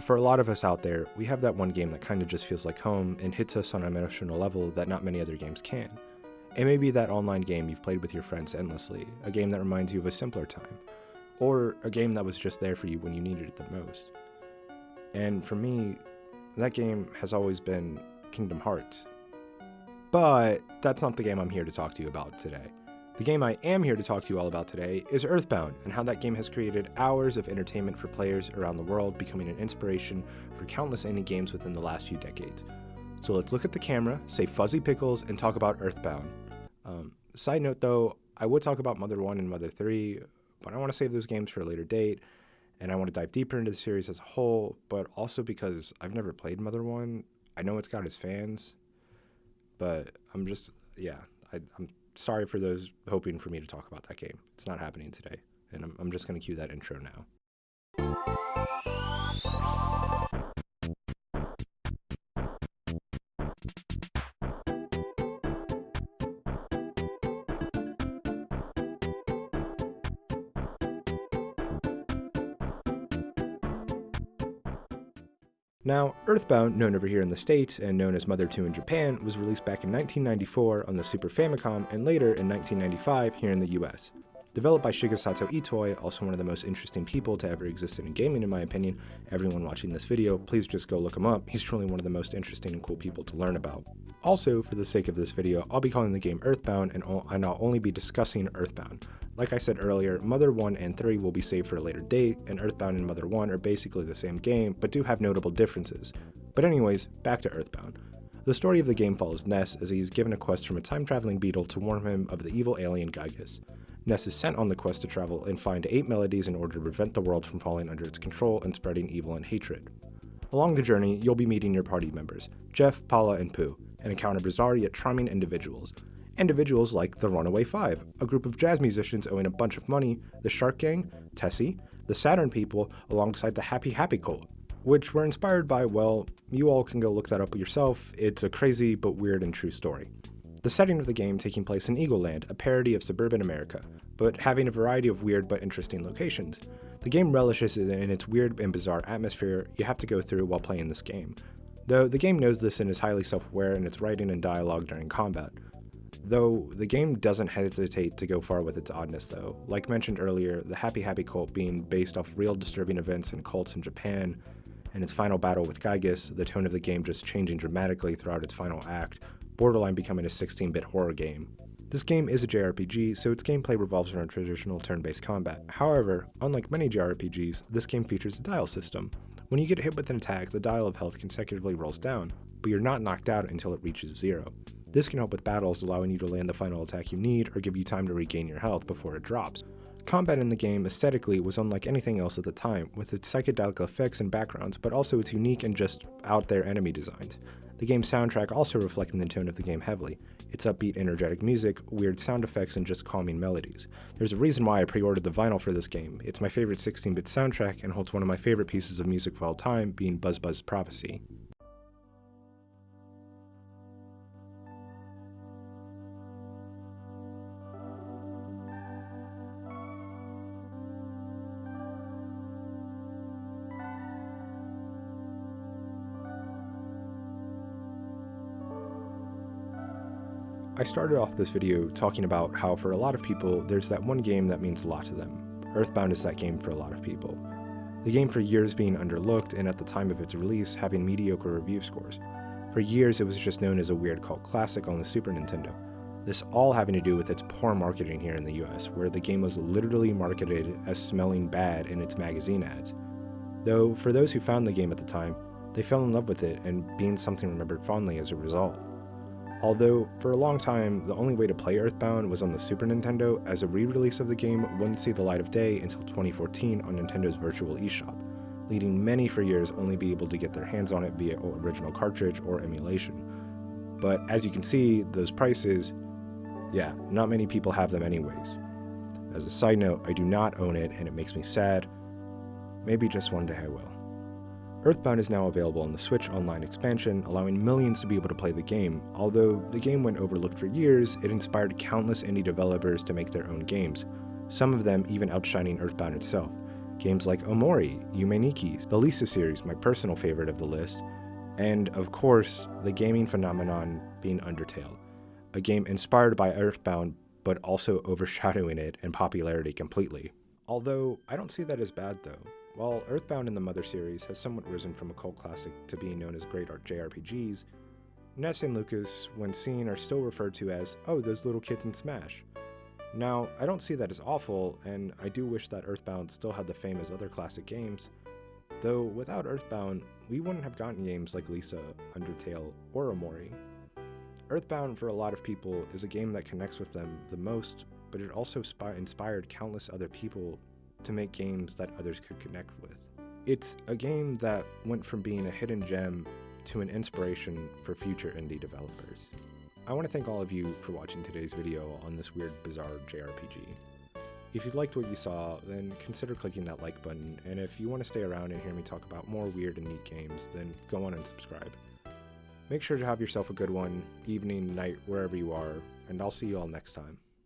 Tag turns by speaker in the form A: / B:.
A: For a lot of us out there, we have that one game that kind of just feels like home and hits us on an emotional level that not many other games can. It may be that online game you've played with your friends endlessly, a game that reminds you of a simpler time, or a game that was just there for you when you needed it the most. And for me, that game has always been Kingdom Hearts. But that's not the game I'm here to talk to you about today. The game I am here to talk to you all about today is Earthbound, and how that game has created hours of entertainment for players around the world, becoming an inspiration for countless indie games within the last few decades. So let's look at the camera, say fuzzy pickles, and talk about Earthbound. Side note though, I would talk about Mother 1 and Mother 3, but I want to save those games for a later date, and I want to dive deeper into the series as a whole, but also because I've never played Mother 1. I know it's got its fans, but I'm sorry for those hoping for me to talk about that game. It's not happening today, and I'm just going to cue that intro now. Now, Earthbound, known over here in the States and known as Mother 2 in Japan, was released back in 1994 on the Super Famicom and later in 1995 here in the US. Developed by Shigesato Itoi, also one of the most interesting people to ever exist in gaming in my opinion. Everyone watching this video, please just go look him up. He's truly one of the most interesting and cool people to learn about. Also, for the sake of this video, I'll be calling the game Earthbound and I'll only be discussing Earthbound. Like I said earlier, Mother 1 and 3 will be saved for a later date, and Earthbound and Mother 1 are basically the same game, but do have notable differences. But anyways, back to Earthbound. The story of the game follows Ness as he is given a quest from a time-traveling beetle to warn him of the evil alien Gygus. Ness is sent on the quest to travel and find 8 melodies in order to prevent the world from falling under its control and spreading evil and hatred. Along the journey, you'll be meeting your party members, Jeff, Paula, and Pooh, and encounter bizarre yet charming individuals. Individuals like the Runaway Five, a group of jazz musicians owing a bunch of money, the Shark Gang, Tessie, the Saturn People, alongside the Happy Happy Cult, which were inspired by, well, you all can go look that up yourself. It's a crazy but weird and true story. The setting of the game taking place in Eagle Land, a parody of suburban America, but having a variety of weird but interesting locations. The game relishes in its weird and bizarre atmosphere you have to go through while playing this game, though the game knows this and is highly self-aware in its writing and dialogue during combat. Though the game doesn't hesitate to go far with its oddness though. Like mentioned earlier, the Happy Happy Cult being based off real disturbing events and cults in Japan, and its final battle with Gygus, the tone of the game just changing dramatically throughout its final act, borderline becoming a 16-bit horror game. This game is a JRPG, so its gameplay revolves around traditional turn-based combat. However, unlike many JRPGs, this game features a dial system. When you get hit with an attack, the dial of health consecutively rolls down, but you're not knocked out until it reaches 0. This can help with battles, allowing you to land the final attack you need or give you time to regain your health before it drops. Combat in the game aesthetically was unlike anything else at the time, with its psychedelic effects and backgrounds, but also its unique and just out there enemy designs. The game's soundtrack also reflecting the tone of the game heavily. Its upbeat, energetic music, weird sound effects, and just calming melodies. There's a reason why I pre-ordered the vinyl for this game. It's my favorite 16-bit soundtrack and holds one of my favorite pieces of music of all time, being Buzz Buzz Prophecy. I started off this video talking about how for a lot of people, there's that one game that means a lot to them. Earthbound is that game for a lot of people. The game for years being underlooked and at the time of its release having mediocre review scores. For years it was just known as a weird cult classic on the Super Nintendo. This all having to do with its poor marketing here in the US, where the game was literally marketed as smelling bad in its magazine ads. Though for those who found the game at the time, they fell in love with it and being something remembered fondly as a result. Although, for a long time, the only way to play Earthbound was on the Super Nintendo, as a re-release of the game wouldn't see the light of day until 2014 on Nintendo's Virtual eShop, leading many for years only be able to get their hands on it via original cartridge or emulation. But as you can see, those prices, yeah, not many people have them anyways. As a side note, I do not own it and it makes me sad. Maybe just one day I will. Earthbound is now available on the Switch Online expansion, allowing millions to be able to play the game. Although the game went overlooked for years, it inspired countless indie developers to make their own games, some of them even outshining Earthbound itself. Games like Omori, Yume Nikki's, the Lisa series, my personal favorite of the list, and of course, the gaming phenomenon being Undertale, a game inspired by Earthbound but also overshadowing it in popularity completely. Although, I don't see that as bad though. While Earthbound in the Mother series has somewhat risen from a cult classic to being known as great art JRPGs, Ness and Lucas, when seen, are still referred to as, oh, those little kids in Smash. Now, I don't see that as awful, and I do wish that Earthbound still had the fame as other classic games, though without Earthbound, we wouldn't have gotten games like Lisa, Undertale, or Omori. Earthbound, for a lot of people, is a game that connects with them the most, but it also inspired countless other people to make games that others could connect with. It's a game that went from being a hidden gem to an inspiration for future indie developers. I want to thank all of you for watching today's video on this weird, bizarre JRPG. If you liked what you saw, then consider clicking that like button, and if you want to stay around and hear me talk about more weird and neat games, then go on and subscribe. Make sure to have yourself a good one, evening, night, wherever you are, and I'll see you all next time.